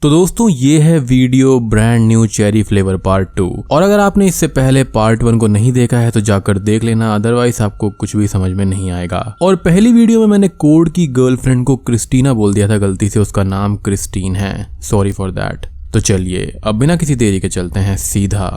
तो दोस्तों ये है video brand new cherry flavour part 2। और अगर आपने इससे पहले पार्ट 1 को नहीं देखा है तो जाकर देख लेना, अदरवाइज आपको कुछ भी समझ में नहीं आएगा। और पहली वीडियो में मैंने कोड की गर्लफ्रेंड को क्रिस्टीना बोल दिया था गलती से, उसका नाम क्रिस्टीन है, सॉरी फॉर दैट। तो चलिए अब बिना किसी देरी के चलते हैं सीधा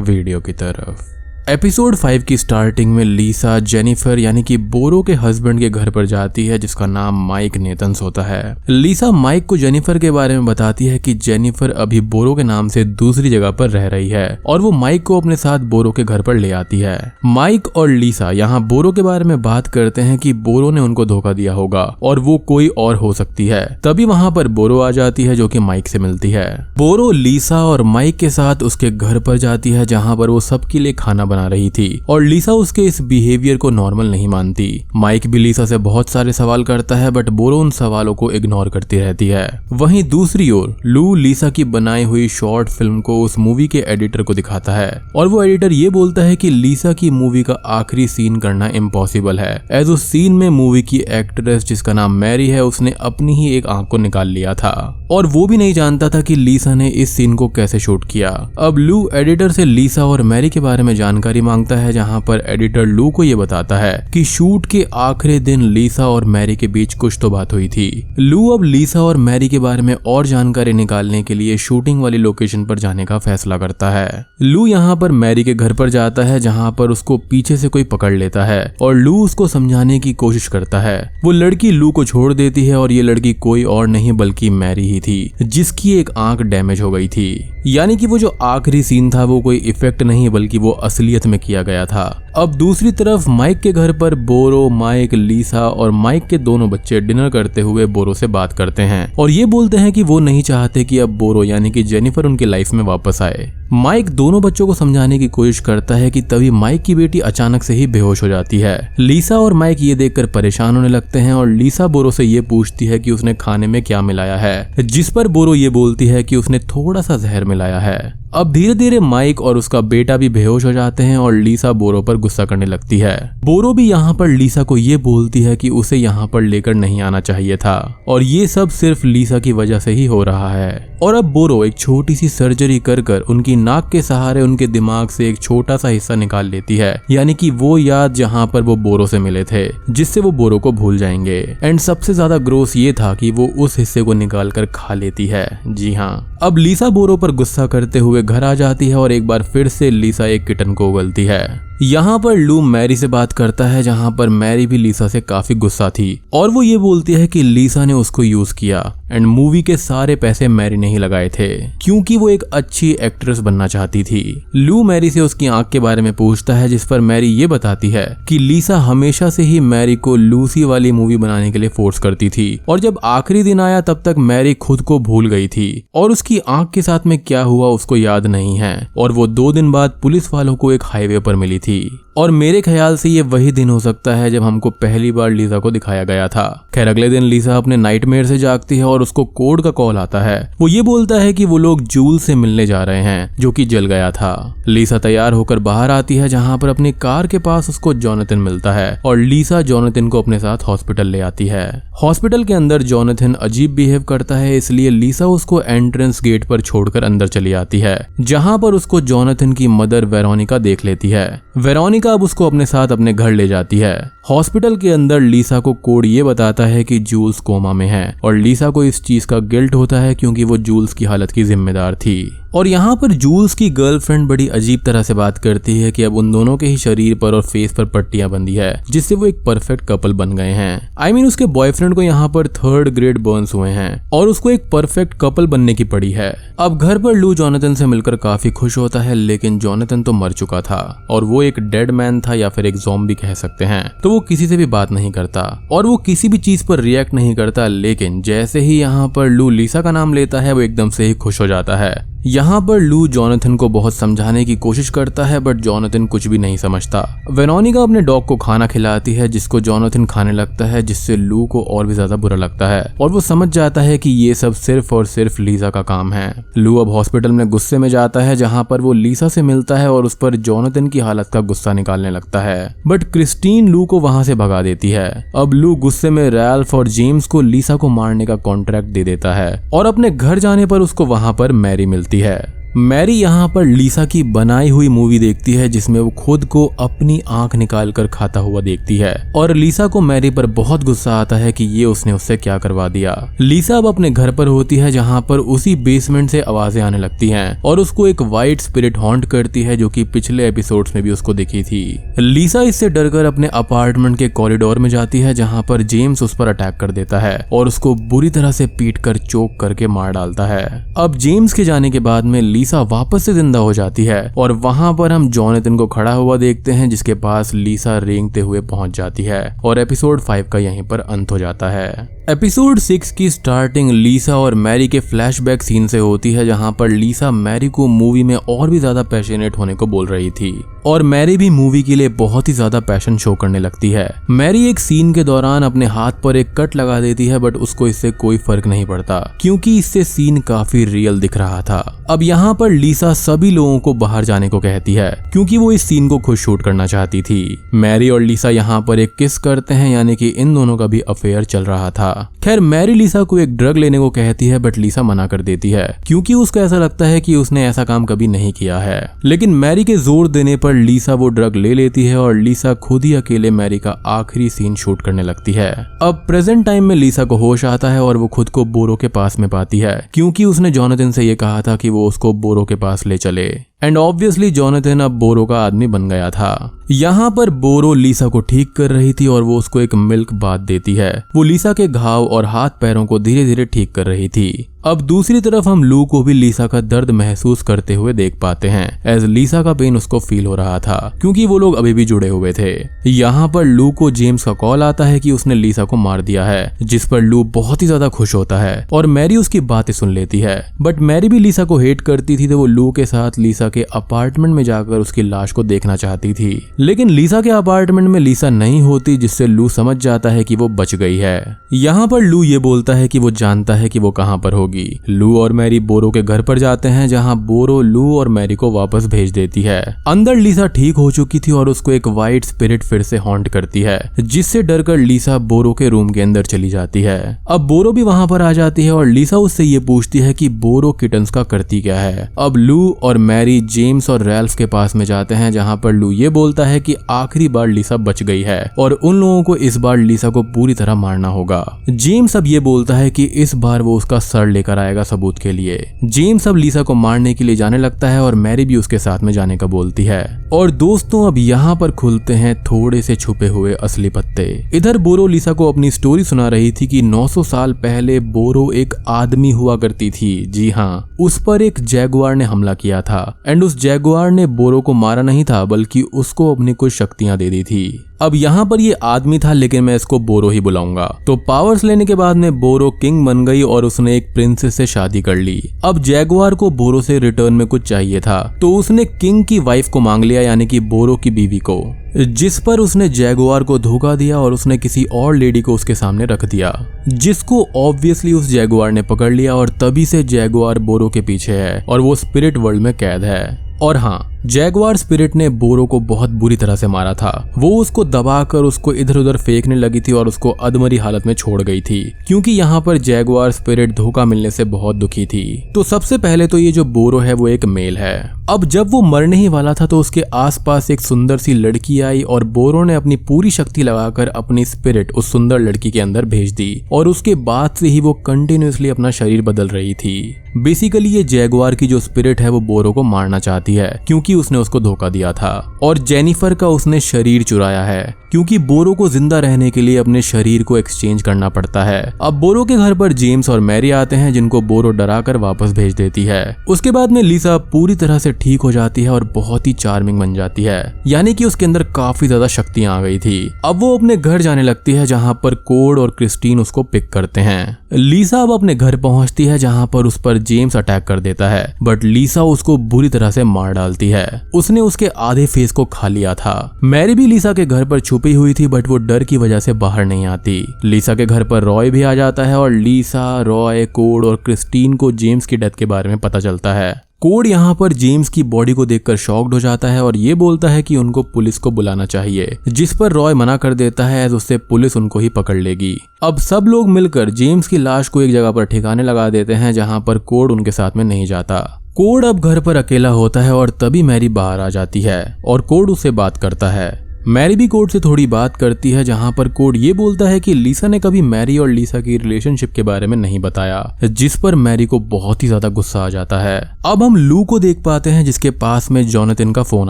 वीडियो की तरफ। एपिसोड 5 की स्टार्टिंग में लीसा जेनिफर यानी कि बोरो के हस्बैंड के घर पर जाती है जिसका नाम माइक नेथन्स होता है। लीसा माइक को जेनिफर के बारे में बताती है कि जेनिफर अभी बोरो के नाम से दूसरी जगह पर रह रही है और वो माइक को अपने साथ बोरो के घर पर ले आती है। माइक और लीसा यहाँ बोरो के बारे में बात करते हैं कि बोरो ने उनको धोखा दिया होगा और वो कोई और हो सकती है। तभी वहाँ पर बोरो आ जाती है जो कि माइक से मिलती है। बोरो लीसा और माइक के साथ उसके घर पर जाती है जहाँ पर वो सबके लिए खाना बना रही थी और लीसा उसके इस बिहेवियर को नॉर्मल नहीं मानती। माइक भी लीसा से बहुत सारे सवाल करता है बट बोरो उन सवालों को इग्नोर करती रहती है। वहीं दूसरी ओर लू लीसा की बनाई हुई शॉर्ट फिल्म को उस मूवी के एडिटर को दिखाता है और वो एडिटर ये बोलता है कि लीसा की मूवी का आखिरी सीन करना इम्पॉसिबल है, एज उस सीन में मूवी की एक्ट्रेस जिसका नाम मैरी है उसने अपनी ही एक आंख को निकाल लिया था और वो भी नहीं जानता था कि लीसा ने इस सीन को कैसे शूट किया। अब लू एडिटर से लीसा और मैरी के बारे में जानकारी मांगता है जहां पर एडिटर लू को ये बताता है कि शूट के आखिरी दिन लीसा और मैरी के बीच कुछ तो बात हुई थी। लू अब लीसा और मैरी के बारे में और जानकारी निकालने के लिए शूटिंग वाली लोकेशन पर जाने का फैसला करता है। लू यहाँ पर मैरी के घर पर जाता है जहाँ पर उसको पीछे से कोई पकड़ लेता है और लू उसको समझाने की कोशिश करता है। वो लड़की लू को छोड़ देती है और ये लड़की कोई और नहीं बल्कि मैरी ही थी जिसकी एक आंख डैमेज हो गई थी। यानी कि वो जो आखिरी सीन था वो कोई इफेक्ट नहीं बल्कि वो असलियत में किया गया था। अब दूसरी तरफ माइक के घर पर बोरो, माइक, लीसा और माइक के दोनों बच्चे डिनर करते हुए बोरो से बात करते हैं और ये बोलते हैं कि वो नहीं चाहते कि अब बोरो यानी कि जेनिफर उनकी लाइफ में वापस आए। माइक दोनों बच्चों को समझाने की कोशिश करता है कि तभी माइक की बेटी अचानक से ही बेहोश हो जाती है। लीसा और माइक ये देखकर परेशान होने लगते हैं और लीसा बोरो से ये पूछती है कि उसने खाने में क्या मिलाया है, जिस पर बोरो ये बोलती है कि उसने थोड़ा सा जहर मिलाया है। अब धीरे धीरे माइक और उसका बेटा भी बेहोश हो जाते हैं और लीसा बोरो पर गुस्सा करने लगती है। बोरो भी यहाँ पर लीसा को ये बोलती है कि उसे यहाँ पर लेकर नहीं आना चाहिए था और ये सब सिर्फ लीसा की वजह से ही हो रहा है। और अब बोरो एक छोटी सी सर्जरी कर उनकी नाक के सहारे उनके दिमाग से एक छोटा सा हिस्सा निकाल लेती है, यानी कि वो याद जहाँ पर वो बोरो से मिले थे, जिससे वो बोरो को भूल जाएंगे। एंड सबसे ज्यादा ग्रोस ये था कि वो उस हिस्से को निकाल कर खा लेती है। जी हाँ, अब लीसा बोरो पर गुस्सा करते हुए घर आ जाती है और एक बार फिर से लीसा एक किटन को उगलती है। यहाँ पर लू मैरी से बात करता है जहाँ पर मैरी भी लीसा से काफी गुस्सा थी और वो ये बोलती है कि लीसा ने उसको यूज किया एंड मूवी के सारे पैसे मैरी ने ही लगाए थे क्योंकि वो एक अच्छी एक्ट्रेस बनना चाहती थी। लू मैरी से उसकी आंख के बारे में पूछता है जिस पर मैरी ये बताती है कि लीसा हमेशा से ही मैरी को लूसी वाली मूवी बनाने के लिए फोर्स करती थी और जब आखिरी दिन आया तब तक मैरी खुद को भूल गई थी और उसकी आंख के साथ में क्या हुआ उसको याद नहीं है और वो 2 दिन बाद पुलिस वालों को एक हाईवे पर मिली थी। और मेरे ख्याल से ये वही दिन हो सकता है जब हमको पहली बार लीसा को दिखाया गया था। खैर अगले दिन लीसा अपने नाइटमेयर से जागती है और उसको कोड का कॉल आता है। वो ये बोलता है कि वो लोग जूल से मिलने जा रहे हैं जो कि जल गया था। लीसा तैयार होकर बाहर आती है जहाँ पर अपनी कार के पास उसको जोनाथन मिलता है और लीसा जोनाथन को अपने साथ हॉस्पिटल ले आती है। हॉस्पिटल के अंदर जोनाथन अजीब बिहेव करता है इसलिए लीसा उसको एंट्रेंस गेट पर छोड़कर अंदर चली आती है जहाँ पर उसको जोनाथन की मदर वेरोनिका देख लेती है। वेरोनिका अब उसको अपने साथ अपने घर ले जाती है। हॉस्पिटल के अंदर लीसा को कोड ये बताता है कि जूल्स कोमा में है और लीसा को इस चीज का गिल्ट होता है क्योंकि वो जूल्स की हालत की जिम्मेदार थी। और यहाँ पर जूल्स की गर्लफ्रेंड बड़ी अजीब तरह से बात करती है कि अब उन दोनों के ही शरीर पर और फेस पर पट्टियां बंधी है जिससे वो एक परफेक्ट कपल बन गए हैं। उसके बॉयफ्रेंड को यहाँ पर 3rd ग्रेड बर्न्स हुए हैं और उसको एक परफेक्ट कपल बनने की पड़ी है। अब घर पर लू जोनाथन से मिलकर काफी खुश होता है लेकिन जोनाथन तो मर चुका था और वो एक डेड मैन था या फिर एक ज़ॉम्बी कह सकते हैं। तो वो किसी से भी बात नहीं करता और वो किसी भी चीज पर रिएक्ट नहीं करता, लेकिन जैसे ही यहाँ पर लू लीसा का नाम लेता है वो एकदम से ही खुश हो जाता है। यहाँ पर लू जॉनथन को बहुत समझाने की कोशिश करता है बट जॉनथन कुछ भी नहीं समझता। वेरोनिका अपने डॉग को खाना खिलाती है जिसको जॉनथन खाने लगता है, जिससे लू को और भी ज्यादा बुरा लगता है और वो समझ जाता है कि ये सब सिर्फ और सिर्फ लीजा का काम है। लू अब हॉस्पिटल में गुस्से में जाता है जहाँ पर वो लीसा से मिलता है और उस पर जॉनथन की हालत का गुस्सा निकालने लगता है बट क्रिस्टीन लू को वहां से भगा देती है। अब लू गुस्से में रैल्फ और जेम्स को लीसा को मारने का कॉन्ट्रैक्ट दे देता है और अपने घर जाने पर उसको वहां पर मैरी मिलती है। मैरी यहाँ पर लीसा की बनाई हुई मूवी देखती है जिसमें वो खुद को अपनी आंख निकाल कर खाता हुआ देखती है और लीसा को मैरी पर बहुत गुस्सा आता है कि ये उसने उससे क्या करवा दिया। लीसा अब अपने घर पर होती है जहाँ पर उसी बेसमेंट से आवाजें आने लगती हैं और उसको एक वाइट स्पिरिट हॉन्ट करती है जो कि पिछले एपिसोड्स में भी उसको दिखी थी। लीसा इससे डरकर अपने अपार्टमेंट के कॉरिडोर में जाती है जहाँ पर जेम्स उस पर अटैक कर देता है और उसको बुरी तरह से पीट कर चोक करके मार डालता है। अब जेम्स के जाने के बाद में लीसा वापस से जिंदा हो जाती है और वहां पर हम जॉनथन को खड़ा हुआ देखते हैं जिसके पास लीसा रेंगते हुए पहुंच जाती है और एपिसोड 5 का यहीं पर अंत हो जाता है। एपिसोड 6 की स्टार्टिंग लीसा और मैरी के फ्लैशबैक सीन से होती है जहां पर लीसा मैरी को मूवी में और भी ज्यादा पैशनेट होने को बोल रही थी और मैरी भी मूवी के लिए बहुत ही ज्यादा पैशन शो करने लगती है। मैरी एक सीन के दौरान अपने हाथ पर एक कट लगा देती है बट उसको इससे कोई फर्क नहीं पड़ता क्योंकि इससे सीन काफी रियल दिख रहा था। अब यहाँ पर लीसा सभी लोगों को बाहर जाने को कहती है क्योंकि वो इस सीन को खुद शूट करना चाहती थी। मैरी और लीसा यहाँ पर एक किस करते हैं यानी कि इन दोनों का भी अफेयर चल रहा था। खैर मैरी लीसा को एक ड्रग लेने को कहती है बट लीसा मना कर देती है क्योंकि उसको ऐसा लगता है कि उसने ऐसा काम कभी नहीं किया है। लेकिन मैरी के जोर देने पर लीसा वो ड्रग ले लेती है और लीसा खुद ही अकेले मैरी का आखिरी सीन शूट करने लगती है। अब प्रेजेंट टाइम में लीसा को होश आता है और वो खुद को बोरो के पास में पाती है क्योंकि उसने जॉनथन से ये कहा था कि वो उसको बोरो के पास ले चले एंड ऑब्वियसली जॉनथन अब बोरो का आदमी बन गया था। यहाँ पर बोरो लीसा को ठीक कर रही थी और वो उसको एक मिल्क बाथ देती है। वो लीसा के घाव और हाथ पैरों को धीरे धीरे ठीक कर रही थी। अब दूसरी तरफ हम लू को भी लीसा का दर्द महसूस करते हुए देख पाते हैं एज लीसा का पेन उसको फील हो रहा था क्योंकि वो लोग अभी भी जुड़े हुए थे। यहाँ पर लू को जेम्स का कॉल आता है कि उसने लीसा को मार दिया है जिस पर लू बहुत ही ज्यादा खुश होता है और मैरी उसकी बातें सुन लेती है बट मैरी भी लीसा को हेट करती थी तो वो लू के साथ लीसा के अपार्टमेंट में जाकर उसकी लाश को देखना चाहती थी। लेकिन लीसा के अपार्टमेंट में लीसा नहीं होती जिससे लू समझ जाता है कि वो बच गई है। यहाँ पर लू ये बोलता है कि वो जानता है कि वो कहाँ पर होगी। लू और मैरी बोरो के घर पर जाते हैं जहाँ बोरो लू और मैरी को वापस भेज देती है। अंदर लीसा ठीक हो चुकी थी और उसको एक वाइट स्पिरिट फिर से हॉन्ट करती है जिससे डरकर लीसा बोरो के रूम के अंदर चली जाती है। अब बोरो भी वहां पर आ जाती है और लीसा उससे ये पूछती है कि बोरो किटन्स का करती क्या है। अब लू और मैरी जेम्स और रैल्फ के पास में जाते हैं जहाँ पर लू ये बोलता है कि आखिरी बार लीसा बच गई है और उन लोगों को इस बार लीसा को पूरी तरह मारना होगा। जेम्स अब ये बोलता है कि इस बार वो उसका सर लेकर आएगा सबूत के लिए। जेम्स अब लीसा को मारने के लिए जाने लगता है और मैरी भी उसके साथ में जाने का बोलती है। और दोस्तों अब यहाँ पर खुलते हैं थोड़े से छुपे हुए असली पत्ते। इधर बोरो लीसा को अपनी स्टोरी सुना रही थी कि 900 साल पहले बोरो एक आदमी हुआ करती थी। जी हाँ, उस पर एक जैगुआर ने हमला किया था एंड उस जैगुआर ने बोरो को मारा नहीं था बल्कि उसको अपनी कुछ शक्तियां दे दी थी। अब यहाँ पर ये आदमी था लेकिन मैं इसको बोरो ही बुलाऊंगा। तो पावर्स लेने के बाद में बोरो किंग बन गई और उसने एक प्रिंसेस से शादी कर ली। अब जैगुआर को बोरो से रिटर्न में कुछ चाहिए था तो उसने किंग की वाइफ को मांग लिया यानी कि बोरो की बीवी को, जिस पर उसने जैगुआर को धोखा दिया और उसने किसी और लेडी को उसके सामने रख दिया जिसको ऑब्वियसली उस जैगुआर ने पकड़ लिया और तभी से जैगुआर बोरो के पीछे है और वो स्पिरिट वर्ल्ड में कैद है। और हाँ, जैगुआर स्पिरिट ने बोरो को बहुत बुरी तरह से मारा था। वो उसको दबाकर उसको इधर उधर फेंकने लगी थी और उसको अधमरी हालत में छोड़ गई थी क्योंकि यहाँ पर जैगुआर स्पिरिट धोखा मिलने से बहुत दुखी थी। तो सबसे पहले तो ये जो बोरो है वो एक मेल है। अब जब वो मरने ही वाला था तो उसके आसपास एक सुंदर सी लड़की आई और बोरो ने अपनी पूरी शक्ति लगाकर अपनी स्पिरिट उस सुंदर लड़की के अंदर भेज दी और उसके बाद से ही वो कंटिन्यूअसली अपना शरीर बदल रही थी। बेसिकली ये जैगुआर की जो स्पिरिट है वो बोरो को मारना चाहती है क्योंकि उसने उसको धोखा दिया था और जेनिफर का उसने शरीर चुराया है क्योंकि बोरो को जिंदा रहने के लिए अपने शरीर को एक्सचेंज करना पड़ता है। अब बोरो के घर पर जेम्स और मैरी आते हैं जिनको बोरो डराकर वापस भेज देती है। उसके बाद में लीसा पूरी तरह से ठीक हो जाती है और बहुत ही चार्मिंग बन जाती है यानी कि उसके अंदर काफी ज्यादा शक्तियां आ गई थी। अब वो अपने घर जाने लगती है जहाँ पर कोड और क्रिस्टीन उसको पिक करते हैं। लीसा अब अपने घर पहुंचती है जहां पर उस पर जेम्स अटैक कर देता है, बट लीसा उसको बुरी तरह से मार डालती है। उसने उसके आधे फेस को खा लिया था। मैरी भी लीसा के घर पर छुपी हुई थी, बट वो डर की वजह से बाहर नहीं आती। लीसा के घर पर रॉय भी आ जाता है और लीसा, रॉय, कोड और क्रिस्टीन को जेम्स की डेथ के बारे में पता चलता है। कोड यहाँ पर जेम्स की बॉडी को देखकर शॉक्ड हो जाता है और ये बोलता है कि उनको पुलिस को बुलाना चाहिए, जिस पर रॉय मना कर देता है एज उससे पुलिस उनको ही पकड़ लेगी। अब सब लोग मिलकर जेम्स की लाश को एक जगह पर ठिकाने लगा देते हैं जहाँ पर कोड उनके साथ में नहीं जाता। कोड अब घर पर अकेला होता है और तभी मैरी बाहर आ जाती है और कोड उससे बात करता है। मैरी भी कोड से थोड़ी बात करती है जहां पर कोड ये बोलता है कि लीसा ने कभी मैरी और लीसा की रिलेशनशिप के बारे में नहीं बताया, जिस पर मैरी को बहुत ही ज्यादा गुस्सा आ जाता है। अब हम लू को देख पाते हैं जिसके पास में जोनाथन का फोन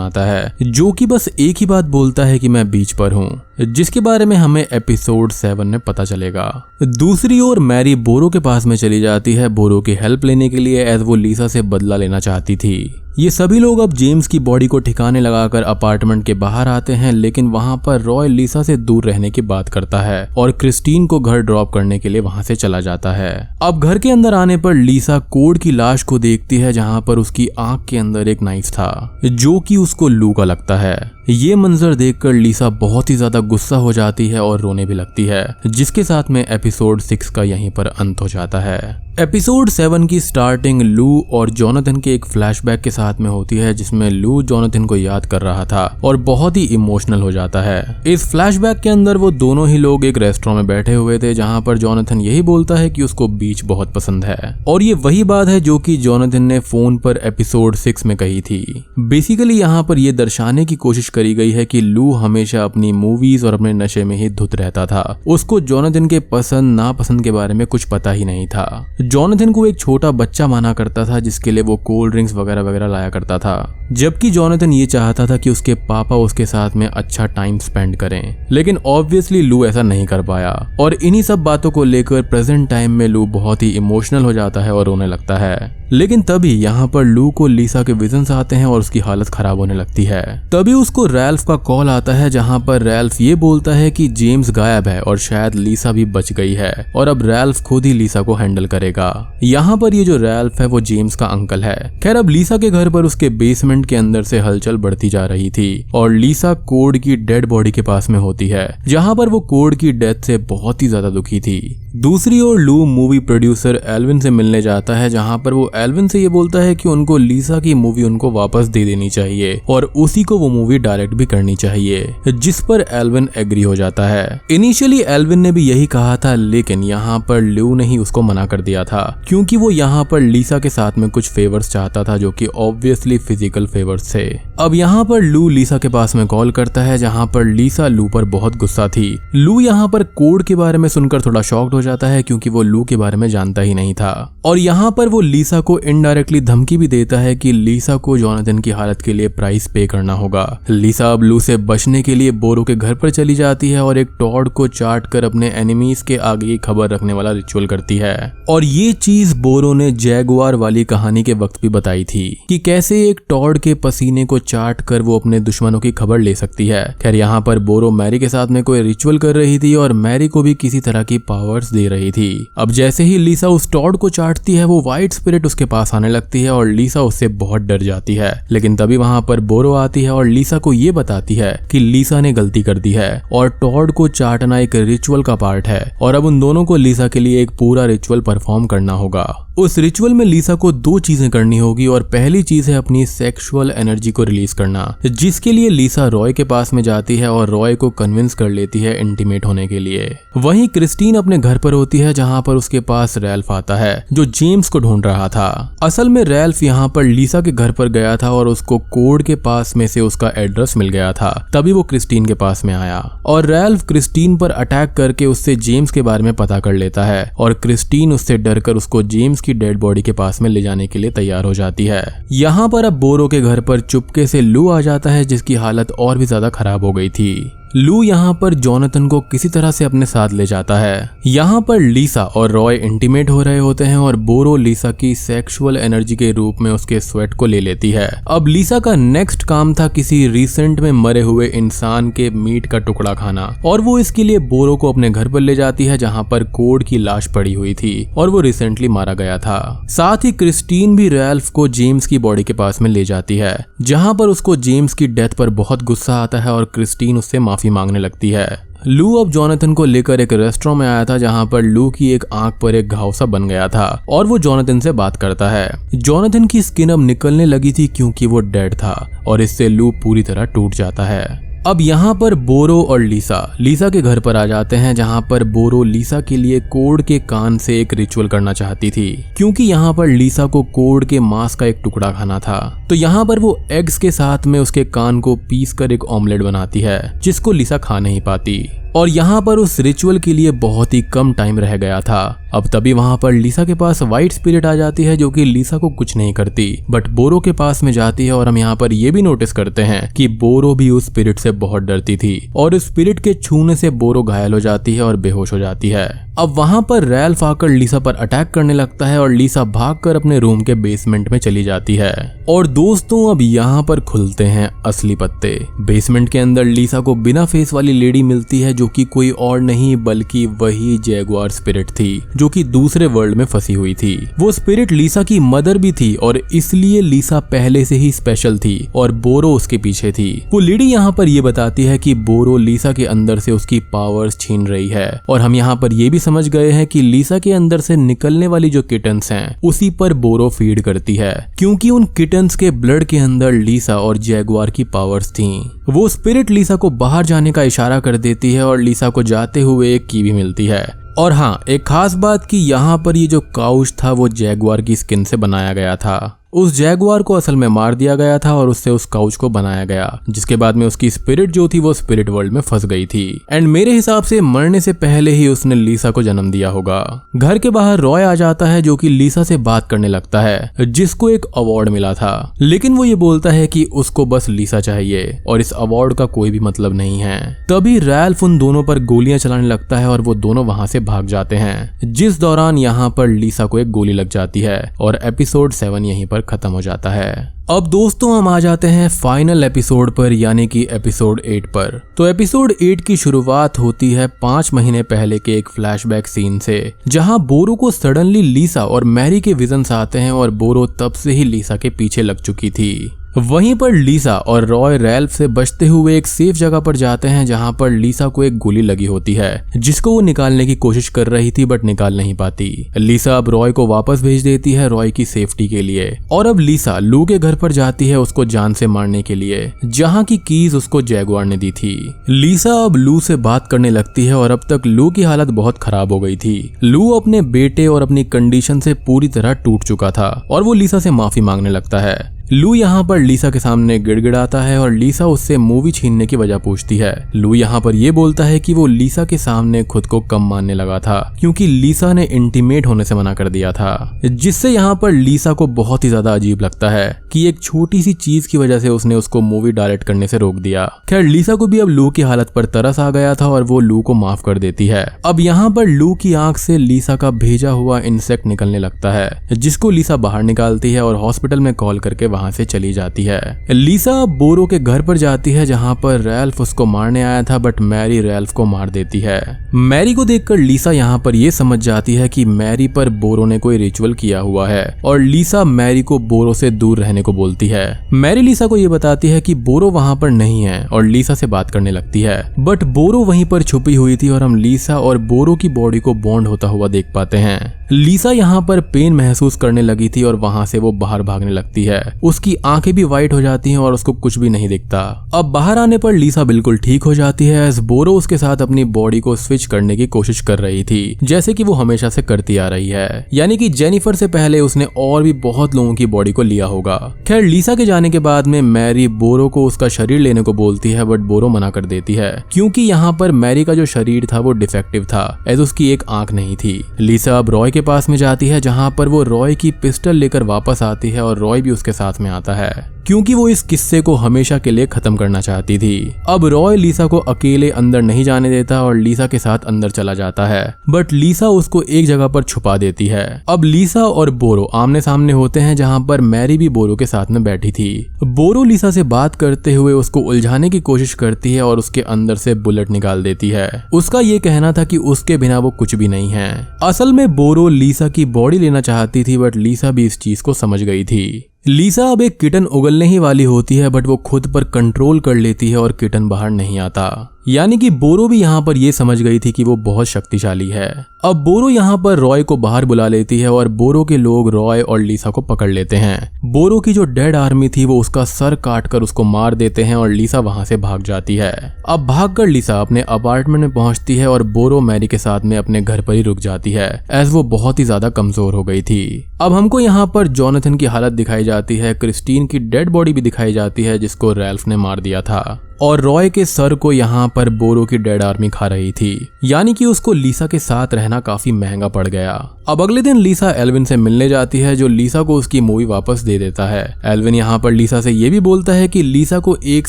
आता है, जो कि बस एक ही बात बोलता है कि मैं बीच पर हूँ, जिसके बारे में हमें एपिसोड 7 में पता चलेगा। दूसरी ओर मैरी बोरो के पास में चली जाती है बोरो की हेल्प लेने के लिए, एज वो लीसा से बदला लेना चाहती थी। ये सभी लोग अब जेम्स की बॉडी को ठिकाने लगाकर अपार्टमेंट के बाहर आते हैं, लेकिन वहां पर रॉय लीसा से दूर रहने की बात करता है और क्रिस्टीन को घर ड्रॉप करने के लिए वहां से चला जाता है। अब घर के अंदर आने पर लीसा कोड की लाश को देखती है जहां पर उसकी आंख के अंदर एक नाइफ था, जो कि उसको लू का लगता है। ये मंजर देखकर लीसा बहुत ही ज्यादा गुस्सा हो जाती है और रोने भी लगती है, जिसके साथ में एपिसोड 6 का यहीं पर अंत हो जाता है। एपिसोड 7 की स्टार्टिंग लू और जोनाथन के एक फ्लैशबैक के साथ में होती है, जिसमें लू जोनाथन को याद कर रहा था और बहुत ही इमोशनल हो जाता है। इस फ्लैशबैक के अंदर वो दोनों ही लोग एक रेस्टोरेंट में बैठे हुए थे जहां पर जोनाथन यही बोलता है कि उसको बीच बहुत पसंद है, और ये वही बात है जो कि जोनाथन ने फोन पर एपिसोड 6 में कही थी। बेसिकली यहाँ पर ये दर्शाने की कोशिश करी गई है कि लू हमेशा अपनी मूवीज और अपने नशे में ही धुत रहता था। उसको जोनाथन के पसंद नापसंद के बारे में कुछ पता ही नहीं था। जोनाथन को एक छोटा बच्चा माना करता था जिसके लिए वो कोल्ड ड्रिंक्स वगैरह वगैरह लाया करता था, जबकि जोनाथन ये चाहता था कि उसके पापा उसके साथ में अच्छा टाइम स्पेंड करें, लेकिन ऑब्वियसली लू ऐसा नहीं कर पाया। और इन्हीं सब बातों को लेकर प्रेजेंट टाइम में लू बहुत ही इमोशनल हो जाता है और रोने लगता है। लेकिन तभी यहाँ पर लू को लीसा के विजन्स आते हैं और उसकी हालत खराब होने लगती है। तभी उसको रैल्फ का कॉल आता है जहाँ पर रैल्फ ये बोलता है कि जेम्स गायब है और शायद लीसा भी बच गई है और अब रैल्फ खुद ही लीसा को हैंडल करेगा। यहाँ पर ये जो रैल्फ है वो जेम्स का अंकल है। खैर अब लीसा के घर पर उसके बेसमेंट के अंदर से हलचल बढ़ती जा रही थी और लीसा कोड की डेड बॉडी के पास में होती है, जहाँ पर वो कोड की डेथ से बहुत ही ज्यादा दुखी थी। दूसरी ओर लू मूवी प्रोड्यूसर एल्विन से मिलने जाता है जहाँ पर वो एल्विन से ये बोलता है कि उनको लीसा की मूवी उनको वापस दे देनी चाहिए और उसी को वो मूवी डायरेक्ट भी करनी चाहिए, जिस पर एल्विन एग्री हो जाता है। इनिशियली एल्विन ने भी यही कहा था, लेकिन यहाँ पर लू ने ही उसको मना कर दिया था क्योंकि वो यहाँ पर लीसा के साथ में कुछ फेवर्स चाहता था जो कि ऑब्वियसली फिजिकल फेवर्स थे। अब यहाँ पर लू लीसा के पास में कॉल करता है जहाँ पर लीसा लू पर बहुत गुस्सा थी। लू यहाँ पर कोड के बारे में सुनकर थोड़ा शॉक्ड हो जाता है क्योंकि वो लू के बारे में जानता ही नहीं था, और यहाँ पर वो लीसा को इनडायरेक्टली धमकी भी देता है कि लीसा को जोनाथन की हालत के लिए प्राइस पे करना होगा। लीसा अब लू से बचने के लिए बोरो के घर पर चली जाती है और एक टॉड को चाट कर अपने एनिमीज के आगे की खबर रखने वाला रिचुअल करती है। और ये चीज बोरो ने जैगुआर वाली कहानी के वक्त भी बताई थी कि कैसे एक टॉड के पसीने को चाट कर वो अपने दुश्मनों की खबर ले सकती है। खैर यहाँ पर बोरो मैरी के साथ में कोई रिचुअल कर रही थी और मैरी को भी किसी तरह की पावर्स दे रही थी। अब जैसे ही लीसा उस टॉड को चाटती है वो व्हाइट स्पिरिट उसके पास आने लगती है और लीसा उससे बहुत डर जाती है। लेकिन तभी वहां पर बोरो आती है और लीसा को ये बताती है कि लीसा ने गलती कर दी है और टॉड को चाटना एक रिचुअल का पार्ट है और अब उन दोनों को लीसा के लिए एक पूरा रिचुअल परफॉर्म करना होगा। उस रिचुअल में लीसा को 2 चीजें करनी होगी और पहली चीज है अपनी सेक्सुअल एनर्जी को रिलीज करना, जिसके लिए लीसा रॉय के पास में जाती है और रॉय को कन्विंस कर लेती है इंटीमेट होने के लिए। वहीं क्रिस्टीन अपने घर पर होती है जहां पर उसके पास रैल्फ आता है जो जेम्स को ढूंढ रहा था। असल में रैल्फ यहाँ पर लीसा के घर पर गया था और उसको कोड के पास में से उसका एड्रेस मिल गया था, तभी वो क्रिस्टीन के पास में आया और रैल्फ क्रिस्टीन पर अटैक करके उससे जेम्स के बारे में पता कर लेता है और क्रिस्टीन उससे डरकर उसको जेम्स की डेड बॉडी के पास में ले जाने के लिए तैयार हो जाती है। यहाँ पर अब बोरो के घर पर चुपके से लू आ जाता है जिसकी हालत और भी ज्यादा खराब हो गई थी। लू यहाँ पर जोनाथन को किसी तरह से अपने साथ ले जाता है। यहाँ पर लीसा और रॉय इंटीमेट हो रहे होते हैं और बोरो लीसा की सेक्सुअल एनर्जी के रूप में उसके स्वेट को ले लेती है। अब लीसा का नेक्स्ट काम था किसी रिसेंट में मरे हुए इंसान के मीट का टुकड़ा खाना, और वो इसके लिए बोरो को अपने घर पर ले जाती है जहाँ पर कोड की लाश पड़ी हुई थी और वो रिसेंटली मारा गया था। साथ ही क्रिस्टीन भी रैल्फ को जेम्स की बॉडी के पास में ले जाती है, जहाँ पर उसको जेम्स की डेथ पर बहुत गुस्सा आता है और क्रिस्टीन उससे माफी मांगने लगती है। लू अब जोनाथन को लेकर एक रेस्टोरेंट में आया था जहां पर लू की एक आंख पर एक घाव सा बन गया था और वो जोनाथन से बात करता है। जोनाथन की स्किन अब निकलने लगी थी क्योंकि वो डेड था और इससे लू पूरी तरह टूट जाता है। अब यहाँ पर बोरो और लीसा के घर पर आ जाते हैं जहाँ पर बोरो लीसा के लिए कोड के कान से एक रिचुअल करना चाहती थी क्योंकि यहाँ पर लीसा को कोड के मांस का एक टुकड़ा खाना था। तो यहाँ पर वो एग्स के साथ में उसके कान को पीस कर एक ऑमलेट बनाती है जिसको लीसा खा नहीं पाती और यहाँ पर उस रिचुअल के लिए बहुत ही कम टाइम रह गया था। अब तभी वहाँ पर लीसा के पास वाइट स्पिरिट आ जाती है जो कि लीसा को कुछ नहीं करती बट बोरो के पास में जाती है और हम यहाँ पर ये भी नोटिस करते हैं कि बोरो भी उस स्पिरिट से बहुत डरती थी और उस स्पिरिट के छूने से बोरो घायल हो जाती है और बेहोश हो जाती है। अब वहाँ पर रैल्फ आकर लीसा पर अटैक करने लगता है और लीसा भागकर अपने रूम के बेसमेंट में चली जाती है। और दोस्तों अब यहाँ पर खुलते हैं असली पत्ते। बेसमेंट के अंदर लीसा को बिना फेस वाली लेडी मिलती है जो कि कोई और नहीं बल्कि वही जैगुआर स्पिरिट थी जो कि दूसरे वर्ल्ड में फंसी हुई थी। वो स्पिरिट लीसा की मदर भी थी और इसलिए लीसा पहले से ही स्पेशल थी और बोरो उसके पीछे थी। वो लेडी यहाँ पर ये बताती है कि बोरो लीसा के अंदर से उसकी पावर्स छीन रही है और हम यहाँ पर ये भी समझ गए हैं कि लीसा के अंदर से निकलने वाली जो किटन्स हैं उसी पर बोरो फीड करती है क्योंकि उन किटन्स के ब्लड के अंदर लीसा और जैगुआर की पावर्स थीं। वो स्पिरिट लीसा को बाहर जाने का इशारा कर देती है और लीसा को जाते हुए एक की भी मिलती है। और हाँ, एक खास बात कि यहाँ पर ये जो काउच था वो जैगुआर की स्किन से बनाया गया था। उस जैगुआर को असल में मार दिया गया था और उससे उस काउच को बनाया गया जिसके बाद में उसकी स्पिरिट जो थी वो स्पिरिट वर्ल्ड में फंस गई थी एंड मेरे हिसाब से मरने से पहले ही उसने लीसा को जन्म दिया होगा। घर के बाहर रॉय आ जाता है जो कि लीसा से बात करने लगता है जिसको एक अवार्ड मिला था, लेकिन वो ये बोलता है कि उसको बस लीसा चाहिए और इस अवार्ड का कोई भी मतलब नहीं है। तभी रैल्फ उन दोनों पर गोलियां चलाने लगता है और वो दोनों वहां से भाग जाते हैं जिस दौरान यहाँ पर लीसा को एक गोली लग जाती है और एपिसोड 7 यहीं पर खत्म हो जाता है। अब दोस्तों हम आ जाते हैं फाइनल एपिसोड पर यानी कि एपिसोड 8 पर। तो एपिसोड 8 की शुरुआत होती है 5 महीने पहले के एक फ्लैशबैक सीन से जहां बोरो को सडनली लीसा और मैरी के विजन्स आते हैं और बोरो तब से ही लीसा के पीछे लग चुकी थी। वहीं पर लीसा और रॉय रैल्फ से बचते हुए एक सेफ जगह पर जाते हैं जहां पर लीसा को एक गोली लगी होती है जिसको वो निकालने की कोशिश कर रही थी बट निकाल नहीं पाती। लीसा अब रॉय को वापस भेज देती है रॉय की सेफ्टी के लिए और अब लीसा लू के घर पर जाती है उसको जान से मारने के लिए जहां की कीज उसको जैगुआर ने दी थी। लीसा अब लू से बात करने लगती है और अब तक लू की हालत बहुत खराब हो गई थी। लू अपने बेटे और अपनी कंडीशन से पूरी तरह टूट चुका था और वो लीसा से माफी मांगने लगता है। लू यहाँ पर लीसा के सामने गिड़गिड़ाता है और लीसा उससे मूवी छीनने की वजह पूछती है। लू यहाँ पर ये बोलता है कि वो लीसा के सामने खुद को कम मानने लगा था क्योंकि लीसा ने इंटीमेट होने से मना कर दिया था, जिससे यहाँ पर लीसा को बहुत ही ज्यादा अजीब लगता है कि एक छोटी सी चीज की वजह से उसने उसको मूवी डायरेक्ट करने से रोक दिया। खैर लीसा को भी अब लू की हालत पर तरस आ गया था और वो लू को माफ कर देती है। अब यहाँ पर लू की आंख से लीसा का भेजा हुआ इंसेक्ट निकलने लगता है जिसको लीसा बाहर निकालती है और हॉस्पिटल में कॉल करके वहां से चली जाती है। लीसा बोरो के घर पर जाती है जहां पर रैल्फ उसको मारने आया था बट मैरी रैल्फ को मार देती है। मैरी को देखकर लीसा यहाँ पर ये समझ जाती है कि मैरी पर बोरो ने कोई रिचुअल किया हुआ है और लीसा मैरी को बोरो से दूर रहने को बोलती है। मैरी लीसा को ये बताती है कि बोरो वहां पर नहीं है और लीसा से बात करने लगती है बट बोरो वहीं पर छुपी हुई थी और हम लीसा और बोरो की बॉडी को बॉन्ड होता हुआ देख पाते हैं। लीसा यहाँ पर पेन महसूस करने लगी थी और वहां से वो बाहर भागने लगती है। उसकी आंखें भी वाइट हो जाती हैं और उसको कुछ भी नहीं दिखता। अब बाहर आने पर लीसा बिल्कुल ठीक हो जाती है एज बोरो उसके साथ अपनी बॉडी को स्विच करने की कोशिश कर रही थी जैसे कि वो हमेशा से करती आ रही है, यानी कि जेनिफर से पहले उसने और भी बहुत लोगों की बॉडी को लिया होगा। खैर लीसा के जाने के बाद में मैरी बोरो को उसका शरीर लेने को बोलती है बट बोरो मना कर देती है क्योंकि यहाँ पर मैरी का जो शरीर था वो डिफेक्टिव था एज उसकी एक आंख नहीं थी। लीसा अब रॉय के पास में जाती है जहां पर वो रॉय की पिस्टल लेकर वापस आती है और रॉय भी उसके साथ में आता है क्योंकि वो इस किस्से को हमेशा के लिए खत्म करना चाहती थी। अब रॉय लीसा को अकेले अंदर नहीं जाने देता और लीसा के साथ अंदर चला जाता है, बट लीसा उसको एक जगह पर छुपा देती है। अब लीसा और बोरो आमने सामने होते हैं जहां पर मैरी भी बोरो के साथ में बैठी थी। बोरो लीसा से बात करते हुए उसको उलझाने की कोशिश करती है और उसके अंदर से बुलेट निकाल देती है। उसका ये कहना था कि उसके बिना वो कुछ भी नहीं है। असल में बोरो लीसा की बॉडी लेना चाहती थी, बट लीसा भी इस चीज को समझ गई थी। लीसा अब एक किटन उगलने ही वाली होती है, बट वो खुद पर कंट्रोल कर लेती है और किटन बाहर नहीं आता। यानी कि बोरो भी यहाँ पर ये समझ गई थी कि वो बहुत शक्तिशाली है। अब बोरो यहाँ पर रॉय को बाहर बुला लेती है और बोरो के लोग रॉय और लीसा को पकड़ लेते हैं। बोरो की जो डेड आर्मी थी वो उसका सर काट कर उसको मार देते हैं और लीसा वहां से भाग जाती है। अब भागकर लीसा अपने अपार्टमेंट में पहुंचती है और बोरो मैरी के साथ में अपने घर पर ही रुक जाती है, एज वो बहुत ही ज्यादा कमजोर हो गई थी। अब हमको यहाँ पर जोनाथन की हालत दिखाई जाती है, क्रिस्टीन की डेड बॉडी भी दिखाई जाती है जिसको रैल्फ ने मार दिया था, और रॉय के सर को यहाँ पर बोरो की डेड आर्मी खा रही थी। यानी कि उसको लीसा के साथ रहना काफी महंगा पड़ गया। अब अगले दिन लीसा एल्विन से मिलने जाती है जो लीसा को उसकी मूवी वापस दे देता है। एल्विन यहाँ पर लीसा से ये भी बोलता है कि लीसा को एक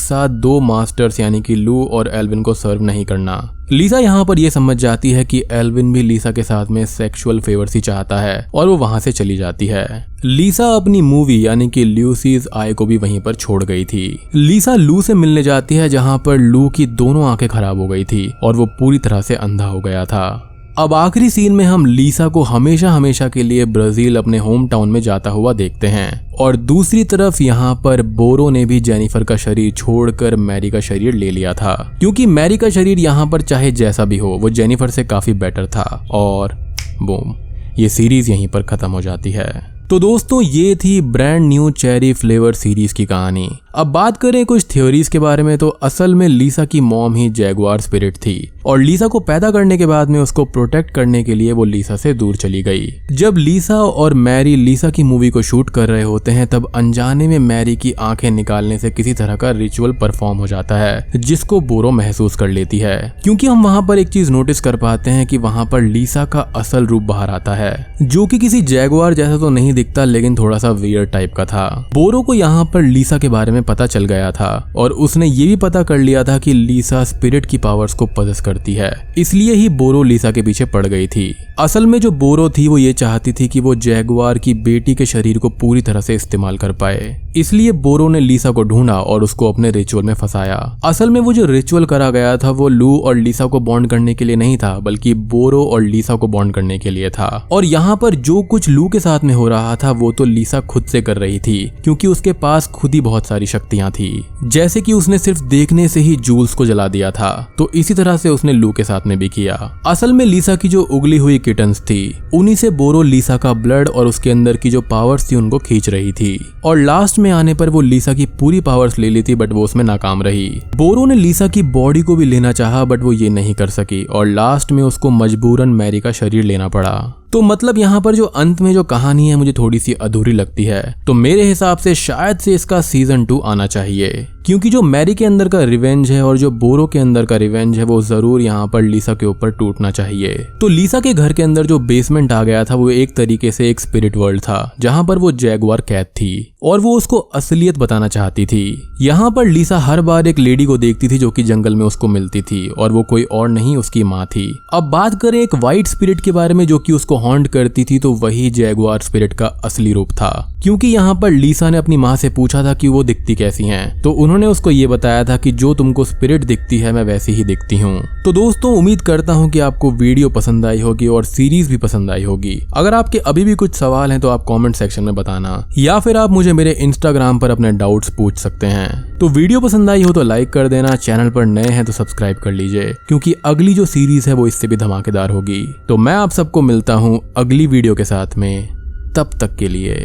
साथ दो मास्टर्स यानी कि लू और एल्विन को सर्व नहीं करना। लीसा यहाँ पर यह समझ जाती है कि एल्विन भी लीसा के साथ में सेक्सुअल फेवर्स ही चाहता है और वो वहां से चली जाती है। लीसा अपनी मूवी यानी कि ल्यूसीज आई को भी वहीं पर छोड़ गई थी। लीसा लू से मिलने जाती है जहां पर लू की दोनों आंखें खराब हो गई थी और वो पूरी तरह से अंधा हो गया था। अब आखिरी सीन में हम लीसा को हमेशा हमेशा के लिए ब्राजील अपने होम टाउन में जाता हुआ देखते हैं, और दूसरी तरफ यहाँ पर बोरो ने भी जेनिफर का शरीर छोड़कर मैरी का शरीर ले लिया था, क्योंकि मैरी का शरीर यहाँ पर चाहे जैसा भी हो वो जेनिफर से काफी बेटर था। और बूम, ये सीरीज यहीं पर खत्म हो जाती है। तो दोस्तों ये थी brand new cherry flavour series की कहानी। अब बात करें कुछ थ्योरीज के बारे में, तो असल में लीसा की मॉम ही जैगुआर स्पिरिट थी और लीसा को पैदा करने के बाद में उसको प्रोटेक्ट करने के लिए वो लीसा से दूर चली गई। जब लीसा और मैरी लीसा की मूवी को शूट कर रहे होते हैं तब अनजाने में मैरी की आंखें निकालने से किसी तरह का रिचुअल परफॉर्म हो जाता है, जिसको बोरो महसूस कर लेती है। क्योंकि हम वहां पर एक चीज नोटिस कर पाते हैं कि वहां पर लीसा का असल रूप बाहर आता है, जो कि किसी जैगुआर जैसा तो नहीं दिखता लेकिन थोड़ा सा वियर्ड टाइप का था। बोरो को यहाँ पर लीसा के बारे में पता चल गया था और उसने ये भी पता कर लिया था कि लीसा स्पिरिट की पावर्स को पजेस करती है, इसलिए ही बोरो लीसा के पीछे पड़ गई थी। असल में जो बोरो थी वो ये चाहती थी कि वो जैगुआर की बेटी के शरीर को पूरी तरह से इस्तेमाल कर पाए, इसलिए बोरो ने लीसा को ढूंढा और उसको अपने रिचुअल में फंसाया। असल में वो जो रिचुअल करा गया था वो लू और लीसा को बॉन्ड करने के लिए नहीं था, बल्कि बोरो और लीसा को बॉन्ड करने के लिए था। और यहाँ पर जो कुछ लू के साथ में हो रहा था वो तो लीसा खुद से कर रही थी, क्योंकि उसके पास खुद ही बहुत सारी शक्तियां थी, जैसे कि उसने सिर्फ देखने से ही जूल्स को जला दिया था, तो इसी तरह से उसने लू के साथ में भी किया। असल में लीसा की जो उगली हुई किटन्स थी उन्हीं से बोरो लीसा का ब्लड और उसके अंदर की जो पावर्स थी उनको खींच रही थी, और लास्ट में आने पर वो लीसा की पूरी पावर्स ले ली थी, बट वो उसमें नाकाम रही। बोरो ने लीसा की बॉडी को भी लेना चाहा बट वो ये नहीं कर सकी और लास्ट में उसको मजबूरन मैरी का शरीर लेना पड़ा। तो मतलब यहाँ पर जो अंत में जो कहानी है मुझे थोड़ी सी अधूरी लगती है, तो मेरे हिसाब से शायद से इसका सीजन 2 आना चाहिए, क्योंकि जो मैरी के अंदर का रिवेंज है और जो बोरो के अंदर का रिवेंज है वो जरूर यहाँ पर लीसा के ऊपर टूटना चाहिए। तो लीसा के घर के अंदर जो बेसमेंट आ गया था वो एक तरीके से एक स्पिरिट वर्ल्ड था, जहाँ पर वो जैगुआर कैद थी और वो उसको असलियत बताना चाहती थी। यहाँ पर लीसा हर बार एक लेडी को देखती थी जो कि जंगल में उसको मिलती थी, और वो कोई और नहीं उसकी माँ थी। अब बात करें एक व्हाइट स्पिरिट के बारे में जो कि उसको हॉन्ट करती थी, तो वही जैगुआर स्पिरिट का असली रूप था, क्योंकि यहाँ पर लीसा ने अपनी माँ से पूछा था कि वो दिखती कैसी हैं, तो उन्होंने उसको ये बताया था कि जो तुमको स्पिरिट दिखती है मैं वैसी ही दिखती हूँ। तो दोस्तों उम्मीद करता हूँ कि आपको वीडियो पसंद आई होगी और सीरीज भी पसंद आई होगी। अगर आपके अभी भी कुछ सवाल हैं तो आप कमेंट सेक्शन में बताना, या फिर आप मुझे मेरे इंस्टाग्राम पर अपने डाउट्स पूछ सकते हैं। तो वीडियो पसंद आई हो तो लाइक कर देना, चैनल पर नए हैं तो सब्सक्राइब कर लीजिए, क्योंकि अगली जो सीरीज है वो इससे भी धमाकेदार होगी। तो मैं आप सबको मिलता हूँ अगली वीडियो के साथ में, तब तक के लिए।